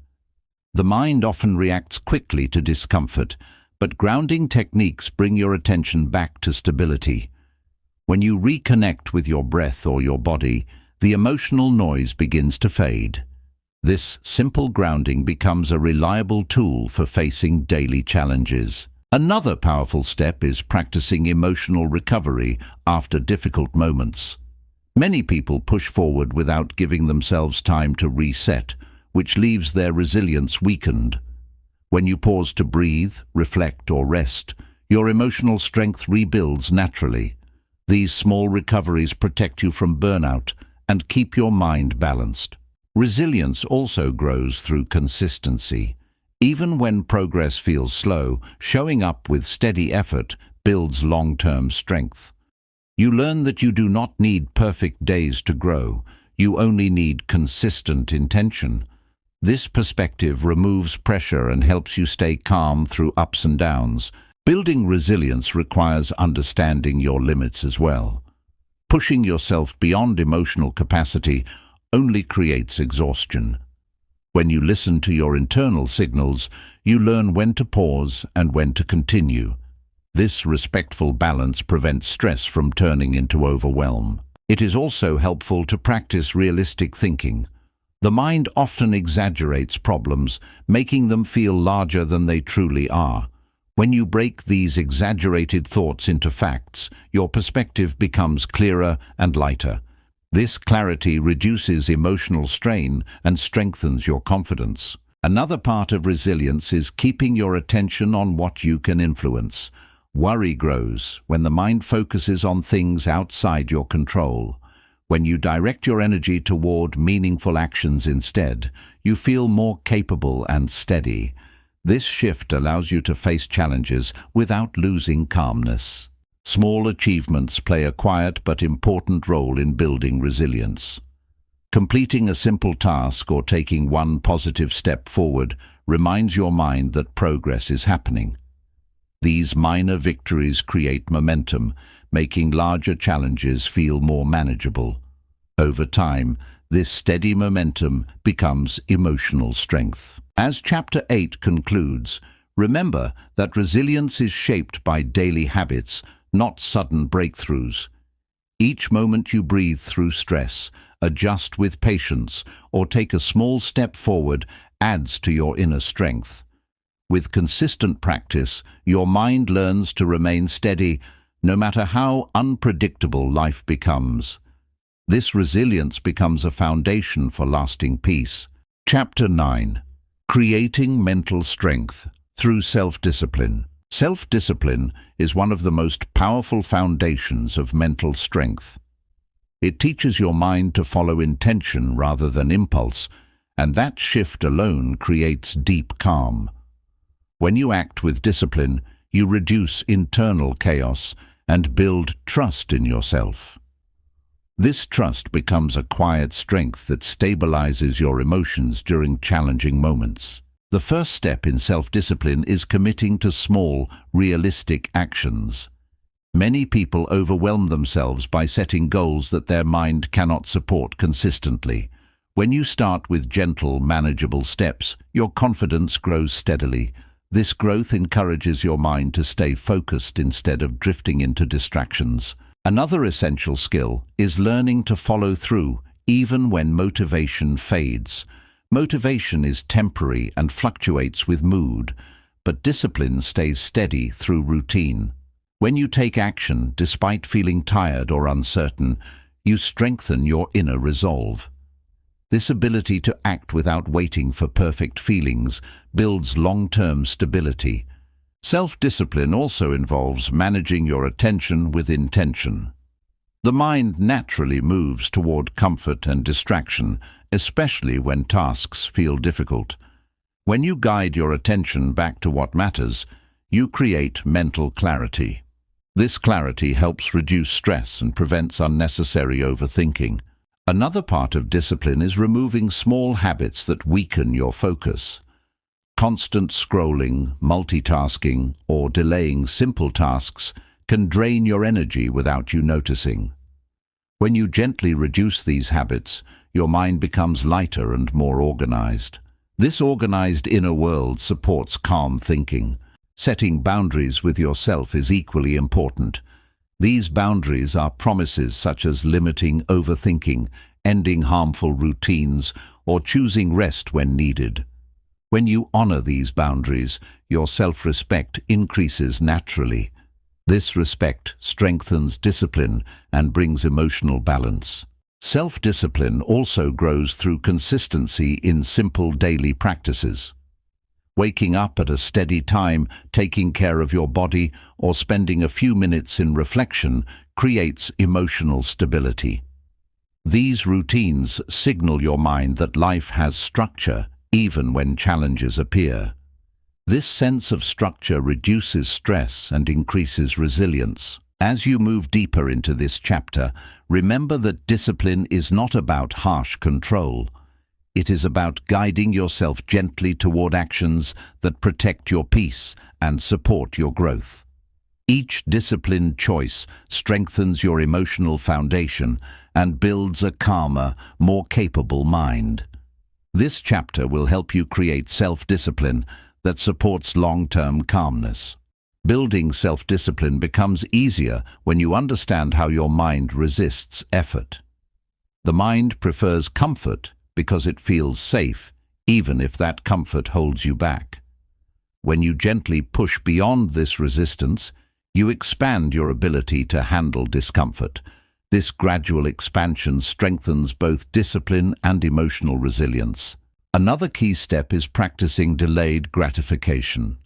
The mind often reacts quickly to discomfort, but grounding techniques bring your attention back to stability. When you reconnect with your breath or your body, the emotional noise begins to fade. This simple grounding becomes a reliable tool for facing daily challenges. Another powerful step is practicing emotional recovery after difficult moments. Many people push forward without giving themselves time to reset, which leaves their resilience weakened. When you pause to breathe, reflect, or rest, your emotional strength rebuilds naturally. These small recoveries protect you from burnout and keep your mind balanced. Resilience also grows through consistency. Even when progress feels slow, showing up with steady effort builds long-term strength. You learn that you do not need perfect days to grow. You only need consistent intention. This perspective removes pressure and helps you stay calm through ups and downs. Building resilience requires understanding your limits as well. Pushing yourself beyond emotional capacity only creates exhaustion. When you listen to your internal signals, you learn when to pause and when to continue. This respectful balance prevents stress from turning into overwhelm. It is also helpful to practice realistic thinking. The mind often exaggerates problems, making them feel larger than they truly are. When you break these exaggerated thoughts into facts, your perspective becomes clearer and lighter. This clarity reduces emotional strain and strengthens your confidence. Another part of resilience is keeping your attention on what you can influence. Worry grows when the mind focuses on things outside your control. When you direct your energy toward meaningful actions instead, you feel more capable and steady. This shift allows you to face challenges without losing calmness. Small achievements play a quiet but important role in building resilience. Completing a simple task or taking one positive step forward reminds your mind that progress is happening. These minor victories create momentum, making larger challenges feel more manageable. Over time, this steady momentum becomes emotional strength. As Chapter 8 concludes, remember that resilience is shaped by daily habits, not sudden breakthroughs. Each moment you breathe through stress, adjust with patience, or take a small step forward adds to your inner strength. With consistent practice, your mind learns to remain steady, no matter how unpredictable life becomes. This resilience becomes a foundation for lasting peace. Chapter 9. Creating mental strength through self-discipline. Self-discipline is one of the most powerful foundations of mental strength. It teaches your mind to follow intention rather than impulse, and that shift alone creates deep calm. When you act with discipline, you reduce internal chaos and build trust in yourself. This trust becomes a quiet strength that stabilizes your emotions during challenging moments. The first step in self-discipline is committing to small, realistic actions. Many people overwhelm themselves by setting goals that their mind cannot support consistently. When you start with gentle, manageable steps, your confidence grows steadily. This growth encourages your mind to stay focused instead of drifting into distractions. Another essential skill is learning to follow through, even when motivation fades. Motivation is temporary and fluctuates with mood, but discipline stays steady through routine. When you take action, despite feeling tired or uncertain, you strengthen your inner resolve. This ability to act without waiting for perfect feelings builds long-term stability. Self-discipline also involves managing your attention with intention. The mind naturally moves toward comfort and distraction, especially when tasks feel difficult. When you guide your attention back to what matters, you create mental clarity. This clarity helps reduce stress and prevents unnecessary overthinking. Another part of discipline is removing small habits that weaken your focus. Constant scrolling, multitasking, or delaying simple tasks can drain your energy without you noticing. When you gently reduce these habits, your mind becomes lighter and more organized. This organized inner world supports calm thinking. Setting boundaries with yourself is equally important. These boundaries are promises such as limiting overthinking, ending harmful routines, or choosing rest when needed. When you honor these boundaries, your self-respect increases naturally. This respect strengthens discipline and brings emotional balance. Self-discipline also grows through consistency in simple daily practices. Waking up at a steady time, taking care of your body, or spending a few minutes in reflection creates emotional stability. These routines signal your mind that life has structure, even when challenges appear. This sense of structure reduces stress and increases resilience. As you move deeper into this chapter, remember that discipline is not about harsh control. It is about guiding yourself gently toward actions that protect your peace and support your growth. Each disciplined choice strengthens your emotional foundation and builds a calmer, more capable mind. This chapter will help you create self-discipline that supports long-term calmness. Building self-discipline becomes easier when you understand how your mind resists effort. The mind prefers comfort because it feels safe, even if that comfort holds you back. When you gently push beyond this resistance, you expand your ability to handle discomfort. This gradual expansion strengthens both discipline and emotional resilience. Another key step is practicing delayed gratification.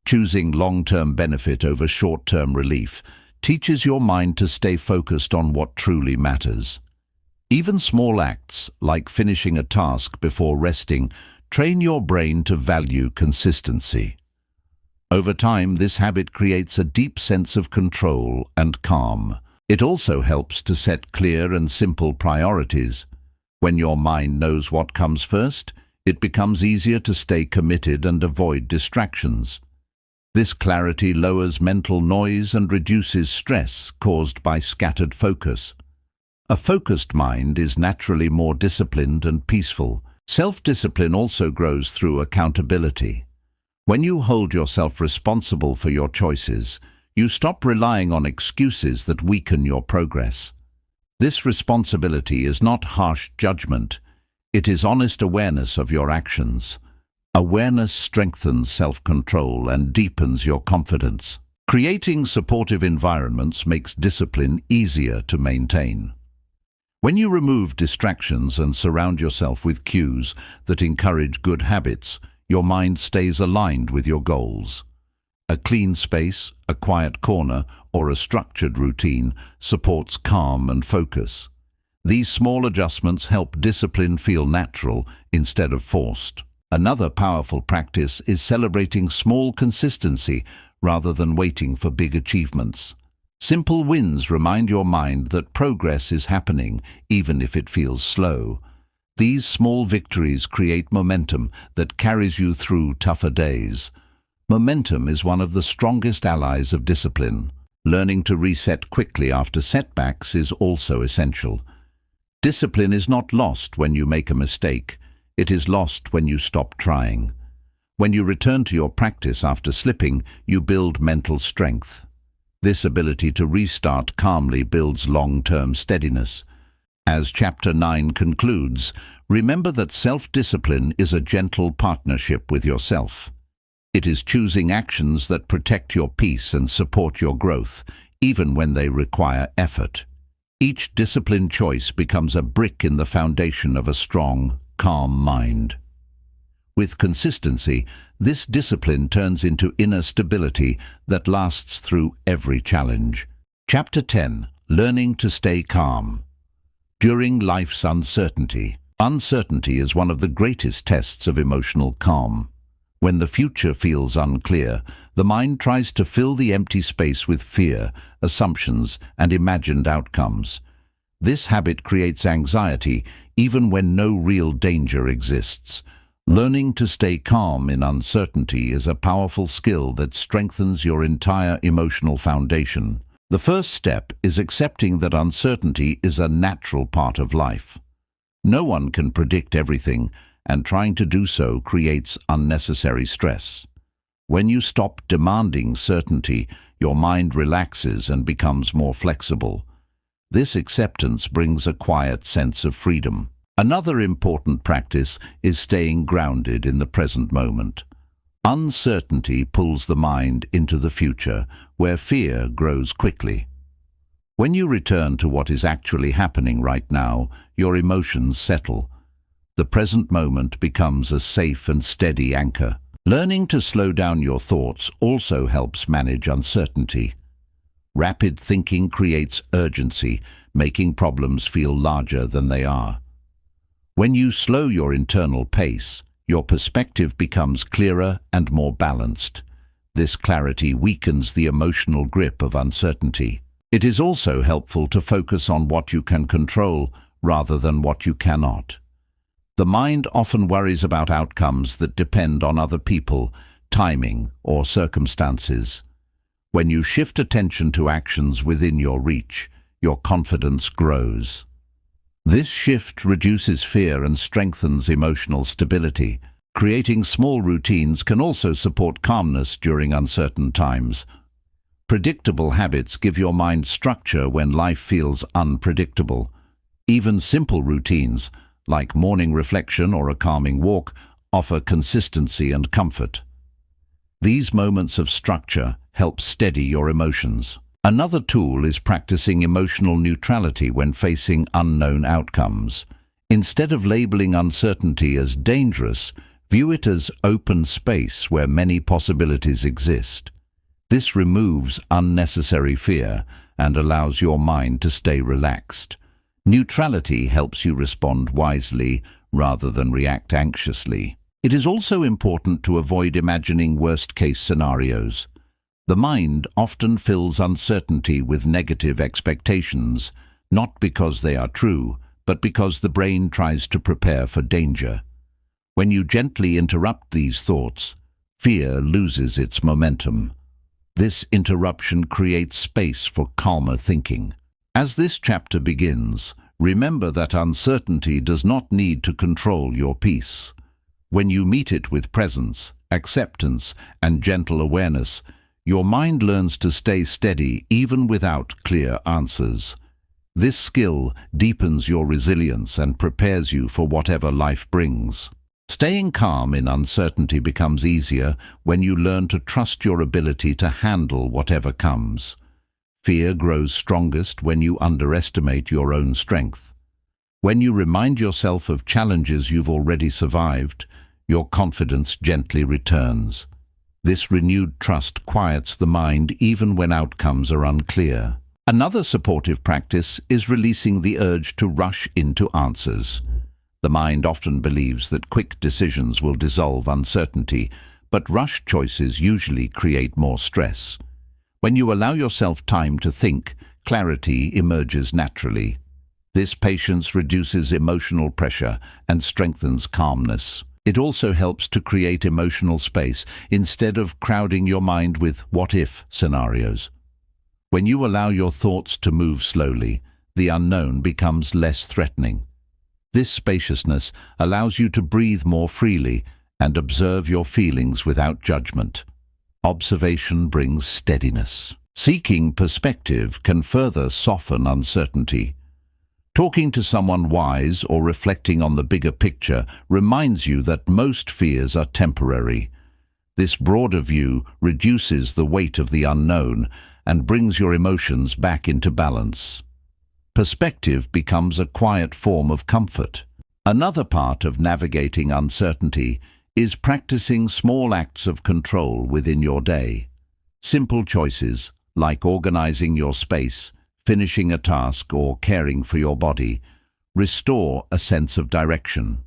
Choosing long-term benefit over short-term relief teaches your mind to stay focused on what truly matters. Even small acts, like finishing a task before resting, train your brain to value consistency. Over time, this habit creates a deep sense of control and calm. It also helps to set clear and simple priorities. When your mind knows what comes first, it becomes easier to stay committed and avoid distractions. This clarity lowers mental noise and reduces stress caused by scattered focus. A focused mind is naturally more disciplined and peaceful. Self-discipline also grows through accountability. When you hold yourself responsible for your choices, you stop relying on excuses that weaken your progress. This responsibility is not harsh judgment. It is honest awareness of your actions. Awareness strengthens self-control and deepens your confidence. Creating supportive environments makes discipline easier to maintain. When you remove distractions and surround yourself with cues that encourage good habits, your mind stays aligned with your goals. A clean space, a quiet corner, or a structured routine supports calm and focus. These small adjustments help discipline feel natural instead of forced. Another powerful practice is celebrating small consistency rather than waiting for big achievements. Simple wins remind your mind that progress is happening, even if it feels slow. These small victories create momentum that carries you through tougher days. Momentum is one of the strongest allies of discipline. Learning to reset quickly after setbacks is also essential. Discipline is not lost when you make a mistake. It is lost when you stop trying. When you return to your practice after slipping, you build mental strength. This ability to restart calmly builds long-term steadiness. As Chapter 9 concludes, remember that self-discipline is a gentle partnership with yourself. It is choosing actions that protect your peace and support your growth, even when they require effort. Each disciplined choice becomes a brick in the foundation of a strong, calm mind. With consistency, this discipline turns into inner stability that lasts through every challenge. Chapter 10. Learning to stay calm. During life's uncertainty. Uncertainty is one of the greatest tests of emotional calm. When the future feels unclear, the mind tries to fill the empty space with fear, assumptions, and imagined outcomes. This habit creates anxiety even when no real danger exists. Learning to stay calm in uncertainty is a powerful skill that strengthens your entire emotional foundation. The first step is accepting that uncertainty is a natural part of life. No one can predict everything, and trying to do so creates unnecessary stress. When you stop demanding certainty, your mind relaxes and becomes more flexible. This acceptance brings a quiet sense of freedom. Another important practice is staying grounded in the present moment. Uncertainty pulls the mind into the future, where fear grows quickly. When you return to what is actually happening right now, your emotions settle. The present moment becomes a safe and steady anchor. Learning to slow down your thoughts also helps manage uncertainty. Rapid thinking creates urgency, making problems feel larger than they are. When you slow your internal pace, your perspective becomes clearer and more balanced. This clarity weakens the emotional grip of uncertainty. It is also helpful to focus on what you can control rather than what you cannot. The mind often worries about outcomes that depend on other people, timing, or circumstances. When you shift attention to actions within your reach, your confidence grows. This shift reduces fear and strengthens emotional stability. Creating small routines can also support calmness during uncertain times. Predictable habits give your mind structure when life feels unpredictable. Even simple routines, like morning reflection or a calming walk, offer consistency and comfort. These moments of structure help steady your emotions. Another tool is practicing emotional neutrality when facing unknown outcomes. Instead of labeling uncertainty as dangerous, view it as open space where many possibilities exist. This removes unnecessary fear and allows your mind to stay relaxed. Neutrality helps you respond wisely rather than react anxiously. It is also important to avoid imagining worst-case scenarios. The mind often fills uncertainty with negative expectations, not because they are true, but because the brain tries to prepare for danger. When you gently interrupt these thoughts, fear loses its momentum. This interruption creates space for calmer thinking. As this chapter begins, remember that uncertainty does not need to control your peace. When you meet it with presence, acceptance, and gentle awareness, your mind learns to stay steady even without clear answers. This skill deepens your resilience and prepares you for whatever life brings. Staying calm in uncertainty becomes easier when you learn to trust your ability to handle whatever comes. Fear grows strongest when you underestimate your own strength. When you remind yourself of challenges you've already survived, your confidence gently returns. This renewed trust quiets the mind even when outcomes are unclear. Another supportive practice is releasing the urge to rush into answers. The mind often believes that quick decisions will dissolve uncertainty, but rushed choices usually create more stress. When you allow yourself time to think, clarity emerges naturally. This patience reduces emotional pressure and strengthens calmness. It also helps to create emotional space instead of crowding your mind with what-if scenarios. When you allow your thoughts to move slowly, the unknown becomes less threatening. This spaciousness allows you to breathe more freely and observe your feelings without judgment. Observation brings steadiness. Seeking perspective can further soften uncertainty. Talking to someone wise or reflecting on the bigger picture reminds you that most fears are temporary. This broader view reduces the weight of the unknown and brings your emotions back into balance. Perspective becomes a quiet form of comfort. Another part of navigating uncertainty is practicing small acts of control within your day. Simple choices, like organizing your space, finishing a task, or caring for your body, restore a sense of direction.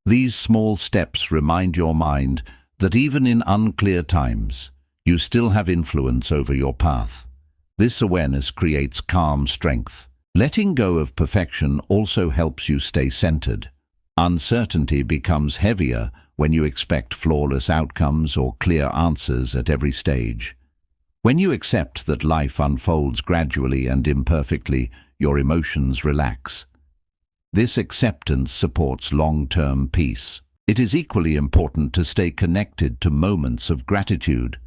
These small steps remind your mind that even in unclear times, you still have influence over your path. This awareness creates calm strength. Letting go of perfection also helps you stay centered. Uncertainty becomes heavier when you expect flawless outcomes or clear answers at every stage. When you accept that life unfolds gradually and imperfectly, your emotions relax. This acceptance supports long-term peace. It is equally important to stay connected to moments of gratitude.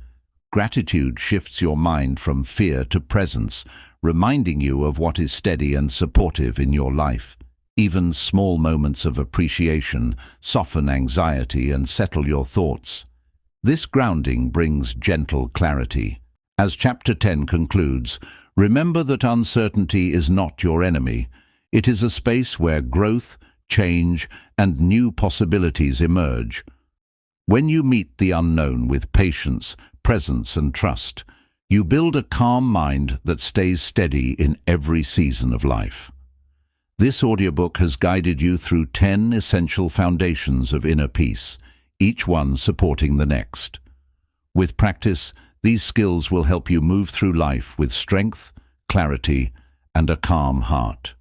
Gratitude shifts your mind from fear to presence, reminding you of what is steady and supportive in your life. Even small moments of appreciation soften anxiety and settle your thoughts. This grounding brings gentle clarity. As Chapter 10 concludes, remember that uncertainty is not your enemy. It is a space where growth, change, and new possibilities emerge. When you meet the unknown with patience, presence, and trust, you build a calm mind that stays steady in every season of life. This audiobook has guided you through 10 essential foundations of inner peace, each one supporting the next. With practice, these skills will help you move through life with strength, clarity, and a calm heart.